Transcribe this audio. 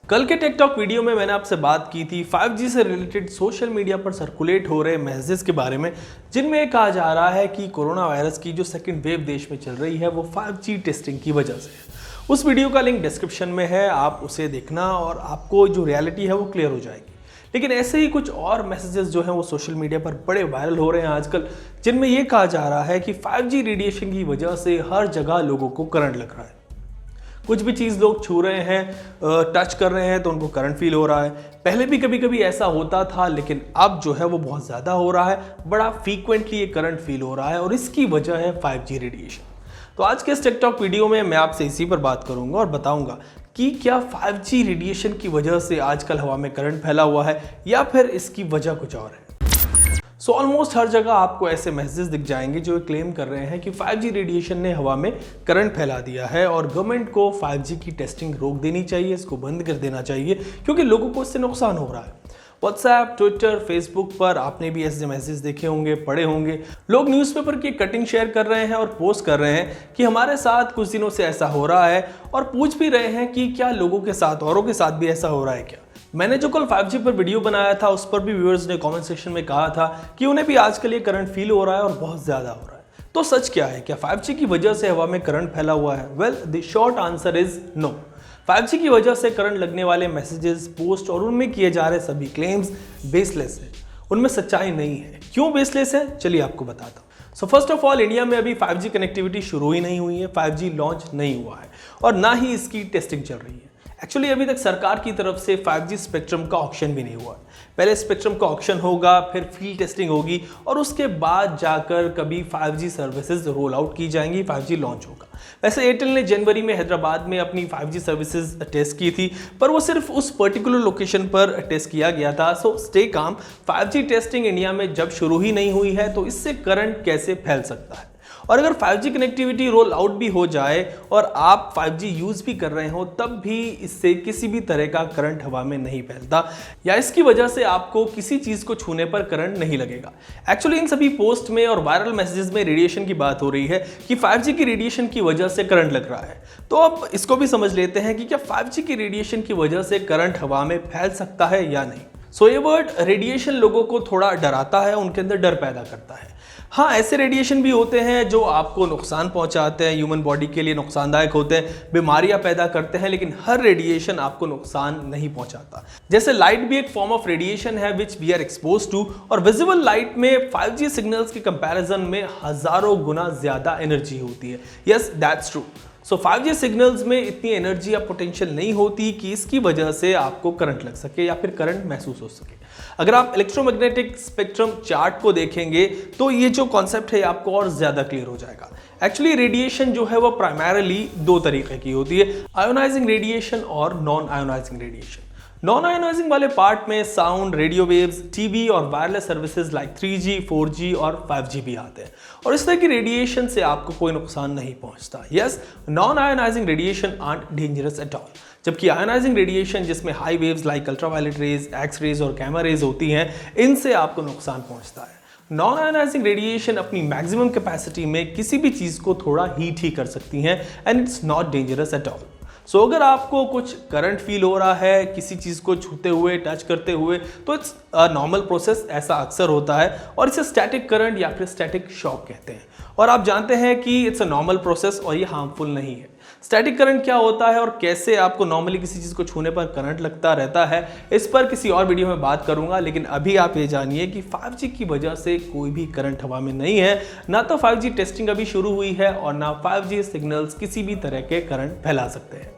कल के tech talk video में मैंने आपसे बात की थी 5G से रिलेटेड सोशल मीडिया पर सर्कुलेट हो रहे मैसेजेस के बारे में, जिनमें कहा जा रहा है कि कोरोना वायरस की जो सेकंड वेव देश में चल रही है वो 5G टेस्टिंग की वजह से है। उस वीडियो का लिंक डिस्क्रिप्शन में है, आप उसे देखना और आपको जो रियलिटी है वो क्लियर हो जाएगी। लेकिन ऐसे ही कुछ और मैसेजेस जो हैं वो सोशल मीडिया पर बड़े वायरल हो रहे हैं आजकल, जिनमें ये कहा जा रहा है कि 5G रेडिएशन की वजह से हर जगह लोगों को करंट लग रहा है। कुछ भी चीज़ लोग छू रहे हैं, टच कर रहे हैं तो उनको करंट फील हो रहा है। पहले भी कभी कभी ऐसा होता था, लेकिन अब जो है वो बहुत ज़्यादा हो रहा है, बड़ा फ्रीक्वेंटली ये करंट फील हो रहा है और इसकी वजह है 5G रेडिएशन। तो आज के इस टिकटॉक वीडियो में मैं आपसे इसी पर बात करूंगा और बताऊंगा कि क्या 5G रेडिएशन की वजह से आजकल हवा में करंट फैला हुआ है या फिर इसकी वजह कुछ और है। सो ऑलमोस्ट हर जगह आपको ऐसे मैसेजेस दिख जाएंगे जो क्लेम कर रहे हैं कि 5G रेडिएशन ने हवा में करंट फैला दिया है और गवर्नमेंट को 5G की टेस्टिंग रोक देनी चाहिए, इसको बंद कर देना चाहिए क्योंकि लोगों को इससे नुकसान हो रहा है। व्हाट्सएप, ट्विटर, फेसबुक पर आपने भी ऐसे मैसेज देखे होंगे, पढ़े होंगे। लोग न्यूज़पेपर की कटिंग शेयर कर रहे हैं और पोस्ट कर रहे हैं कि हमारे साथ कुछ दिनों से ऐसा हो रहा है और पूछ भी रहे हैं कि क्या लोगों के साथ, औरों के साथ भी ऐसा हो रहा है क्या। मैंने जो कल 5G पर वीडियो बनाया था उस पर भी व्यूअर्स ने कमेंट सेक्शन में कहा था कि उन्हें भी आजकल ये करंट फील हो रहा है और बहुत ज़्यादा हो रहा है। तो सच क्या है, क्या 5G की वजह से हवा में करंट फैला हुआ है? Well, the short answer is no. 5G की वजह से करंट लगने वाले मैसेजेस, पोस्ट और उनमें किए जा रहे सभी क्लेम्स बेसलेस है, उनमें सच्चाई नहीं है। क्यों बेसलेस है, चलिए आपको बताता हूँ। So first of all, India में अभी 5G कनेक्टिविटी शुरू ही नहीं हुई है, 5G लॉन्च नहीं हुआ है और ना ही इसकी टेस्टिंग चल रही है। एक्चुअली अभी तक सरकार की तरफ से 5G स्पेक्ट्रम का ऑक्शन भी नहीं हुआ। पहले स्पेक्ट्रम का ऑक्शन होगा, फिर फील्ड टेस्टिंग होगी और उसके बाद जाकर कभी 5G सर्विसेज रोल आउट की जाएंगी, 5G लॉन्च होगा। वैसे एयरटेल ने जनवरी में हैदराबाद में अपनी 5G सर्विसेज टेस्ट की थी, पर वो सिर्फ उस पर्टिकुलर लोकेशन पर टेस्ट किया गया था। So stay calm, 5G testing India में जब शुरू ही नहीं हुई है तो इससे करंट कैसे फैल सकता है। और अगर 5G कनेक्टिविटी रोल आउट भी हो जाए और आप 5G यूज़ भी कर रहे हो, तब भी इससे किसी भी तरह का करंट हवा में नहीं फैलता या इसकी वजह से आपको किसी चीज़ को छूने पर करंट नहीं लगेगा। एक्चुअली इन सभी पोस्ट में और वायरल मैसेजेस में रेडिएशन की बात हो रही है कि 5G की रेडिएशन की वजह से करंट लग रहा है। तो अब इसको भी समझ लेते हैं कि क्या 5G की रेडिएशन की वजह से करंट हवा में फैल सकता है या नहीं। सो ये वर्ड रेडिएशन लोगों को थोड़ा डराता है, उनके अंदर डर पैदा करता है। हाँ, ऐसे रेडिएशन भी होते हैं जो आपको नुकसान पहुंचाते हैं, ह्यूमन बॉडी के लिए नुकसानदायक होते हैं, बीमारियां पैदा करते हैं, लेकिन हर रेडिएशन आपको नुकसान नहीं पहुंचाता। जैसे लाइट भी एक फॉर्म ऑफ रेडिएशन है which we are expose to, और विजिबल लाइट में 5G सिग्नल्स के कंपैरिजन में हजारों गुना ज्यादा एनर्जी होती है। Yes, that's true. So 5G signals में इतनी एनर्जी या पोटेंशियल नहीं होती कि इसकी वजह से आपको करंट लग सके या फिर करंट महसूस हो सके। अगर आप इलेक्ट्रोमैग्नेटिक स्पेक्ट्रम चार्ट को देखेंगे तो ये जो कॉन्सेप्ट है आपको और ज्यादा क्लियर हो जाएगा। एक्चुअली रेडिएशन जो है वो प्राइमरीली दो तरीके की होती है, आयोनाइजिंग रेडिएशन और non ionising radiation. Non ionising वाले पार्ट में साउंड, रेडियो वेव्स, टीवी और wireless services like 3G, 4G और 5G भी आते हैं और इस तरह की रेडिएशन से आपको कोई नुकसान नहीं पहुंचता। Yes, non ionising radiation aren't dangerous at all, जबकि आयोनाइजिंग रेडिएशन जिसमें high waves like ultraviolet rays, X rays और गामा रेज होती हैं, इनसे आपको नुकसान पहुंचता है। नॉन आयोनाइजिंग रेडिएशन अपनी मैक्सिमम कैपेसिटी में किसी भी चीज़ को थोड़ा हीट ही कर सकती हैं and it's not dangerous at all. So अगर आपको कुछ करंट फील हो रहा है किसी चीज़ को छूते हुए, टच करते हुए, तो इट्स अ नॉर्मल प्रोसेस, ऐसा अक्सर होता है और इसे स्टैटिक करंट या फिर स्टैटिक शॉक कहते हैं। और आप जानते हैं कि इट्स अ नॉर्मल प्रोसेस और ये हार्मफुल नहीं है। स्टैटिक करंट क्या होता है और कैसे आपको नॉर्मली किसी चीज़ को छूने पर करंट लगता रहता है, इस पर किसी और वीडियो में बात करूंगा। लेकिन अभी आप ये जानिए कि 5G की वजह से कोई भी करंट हवा में नहीं है, ना तो 5G टेस्टिंग अभी शुरू हुई है और ना 5G सिग्नल्स किसी भी तरह के करंट फैला सकते हैं।